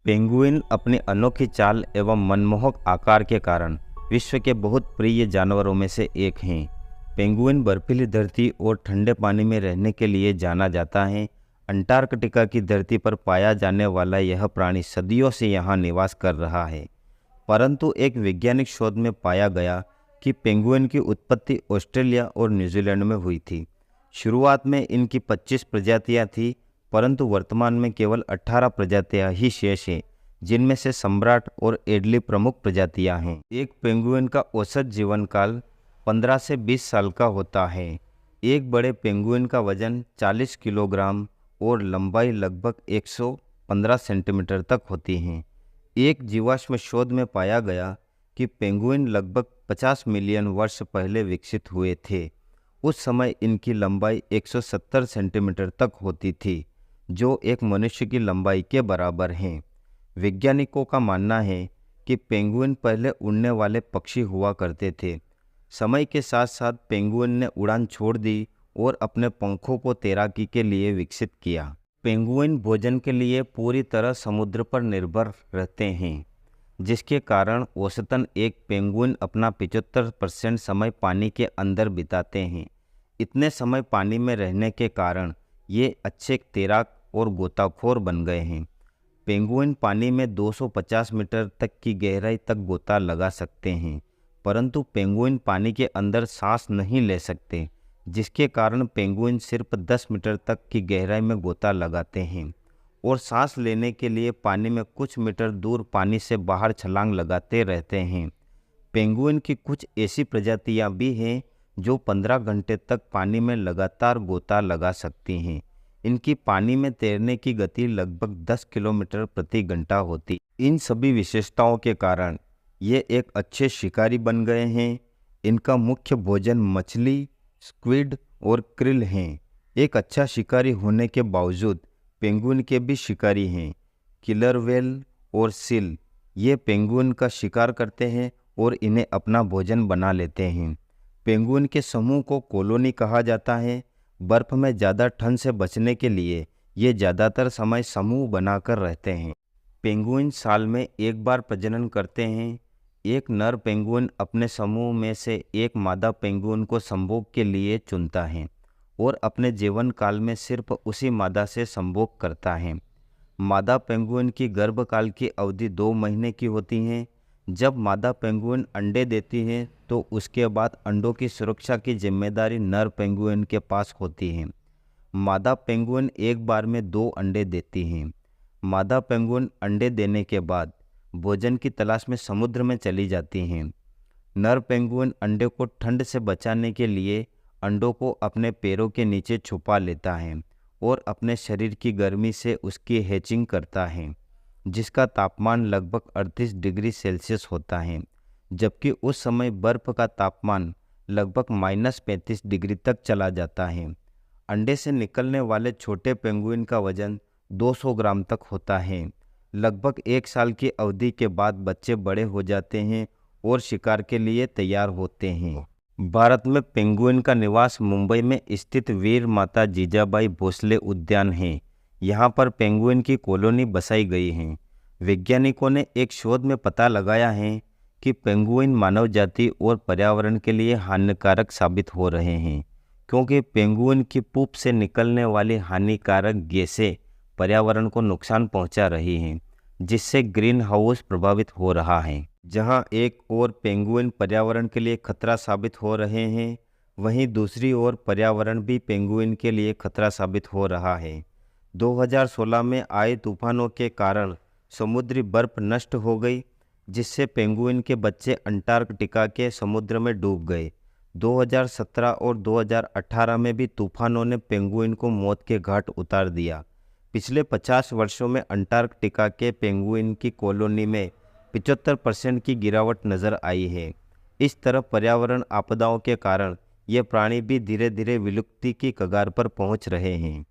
Penguin अपनी अनोखी चाल एवं मनमोहक आकार के कारण विश्व के बहुत प्रिय जानवरों में से एक हैं। पेंगुइन बर्फीली धरती और ठंडे पानी में रहने के लिए जाना जाता है। अंटार्कटिका की धरती पर पाया जाने वाला यह प्राणी सदियों से यहाँ निवास कर रहा है, परंतु एक वैज्ञानिक शोध में पाया गया कि पेंगुइन की उत्पत्ति ऑस्ट्रेलिया और न्यूजीलैंड में हुई थी। शुरुआत में इनकी 25 प्रजातियां थी, परंतु वर्तमान में केवल 18 प्रजातियां ही शेष हैं, जिनमें से सम्राट और एडली प्रमुख प्रजातियां हैं। एक पेंगुइन का औसत जीवन काल 15 से 20 साल का होता है। एक बड़े पेंगुइन का वजन 40 किलोग्राम और लंबाई लगभग 115 सेंटीमीटर तक होती है। एक जीवाश्म शोध में पाया गया कि पेंगुइन लगभग 50 मिलियन वर्ष पहले विकसित हुए थे। उस समय इनकी लंबाई 170 सेंटीमीटर तक होती थी, जो एक मनुष्य की लंबाई के बराबर हैं। वैज्ञानिकों का मानना है कि पेंगुइन पहले उड़ने वाले पक्षी हुआ करते थे। समय के साथ साथ पेंगुइन ने उड़ान छोड़ दी और अपने पंखों को तैराकी के लिए विकसित किया। पेंगुइन भोजन के लिए पूरी तरह समुद्र पर निर्भर रहते हैं, जिसके कारण औसतन एक पेंगुइन अपना 75% समय पानी के अंदर बिताते हैं। इतने समय पानी में रहने के कारण ये अच्छे तैराक और गोताखोर बन गए हैं। पेंगुइन पानी में 250 मीटर तक की गहराई तक गोता लगा सकते हैं, परंतु पेंगुइन पानी के अंदर सांस नहीं ले सकते, जिसके कारण पेंगुइन सिर्फ 10 मीटर तक की गहराई में गोता लगाते हैं और सांस लेने के लिए पानी में कुछ मीटर दूर पानी से बाहर छलांग लगाते रहते हैं। पेंगुइन की कुछ ऐसी प्रजातियां भी हैं जो 15 घंटे तक पानी में लगातार गोता लगा सकती हैं। इनकी पानी में तैरने की गति लगभग 10 किलोमीटर प्रति घंटा होती। इन सभी विशेषताओं के कारण ये एक अच्छे शिकारी बन गए हैं। इनका मुख्य भोजन मछली, स्क्विड और क्रिल हैं। एक अच्छा शिकारी होने के बावजूद पेंगुइन के भी शिकारी हैं। किलर व्हेल और सील ये पेंगुइन का शिकार करते हैं और इन्हें अपना भोजन बना लेते हैं। पेंगुइन के समूह को कॉलोनी कहा जाता है। बर्फ में ज़्यादा ठंड से बचने के लिए ये ज़्यादातर समय समूह बनाकर रहते हैं। पेंगुइन साल में एक बार प्रजनन करते हैं। एक नर पेंगुइन अपने समूह में से एक मादा पेंगुइन को संभोग के लिए चुनता है और अपने जीवन काल में सिर्फ उसी मादा से संभोग करता है। मादा पेंगुइन की गर्भकाल की अवधि 2 महीने की होती है। जब मादा पेंगुइन अंडे देती है तो उसके बाद अंडों की सुरक्षा की जिम्मेदारी नर पेंगुइन के पास होती है। मादा पेंगुइन एक बार में 2 अंडे देती हैं। मादा पेंगुइन अंडे देने के बाद भोजन की तलाश में समुद्र में चली जाती हैं। नर पेंगुइन अंडे को ठंड से बचाने के लिए अंडों को अपने पैरों के नीचे छुपा लेता है और अपने शरीर की गर्मी से उसकी हैचिंग करता है, जिसका तापमान लगभग 38 डिग्री सेल्सियस होता है, जबकि उस समय बर्फ का तापमान लगभग -35 डिग्री तक चला जाता है। अंडे से निकलने वाले छोटे पेंगुइन का वजन 200 ग्राम तक होता है। लगभग 1 साल की अवधि के बाद बच्चे बड़े हो जाते हैं और शिकार के लिए तैयार होते हैं। भारत में पेंगुइन का निवास मुंबई में स्थित वीर माता जीजाबाई भोसले उद्यान है। यहाँ पर पेंगुइन की कॉलोनी बसाई गई है। वैज्ञानिकों ने एक शोध में पता लगाया है कि पेंगुइन मानव जाति और पर्यावरण के लिए हानिकारक साबित हो रहे हैं, क्योंकि पेंगुइन की पूप से निकलने वाली हानिकारक गैसें पर्यावरण को नुकसान पहुंचा रही हैं, जिससे ग्रीन हाउस प्रभावित हो रहा है। जहां एक ओर पेंगुइन पर्यावरण के लिए खतरा साबित हो रहे हैं, वहीं दूसरी ओर पर्यावरण भी पेंगुइन के लिए खतरा साबित हो रहा है। 2016 में आए तूफानों के कारण समुद्री बर्फ नष्ट हो गई, जिससे पेंगुइन के बच्चे अंटार्कटिका के समुद्र में डूब गए। 2017 और 2018 में भी तूफानों ने पेंगुइन को मौत के घाट उतार दिया। पिछले 50 वर्षों में अंटार्कटिका के पेंगुइन की कॉलोनी में 75% की गिरावट नजर आई है। इस तरह पर्यावरण आपदाओं के कारण ये प्राणी भी धीरे धीरे विलुप्ति की कगार पर पहुंच रहे हैं।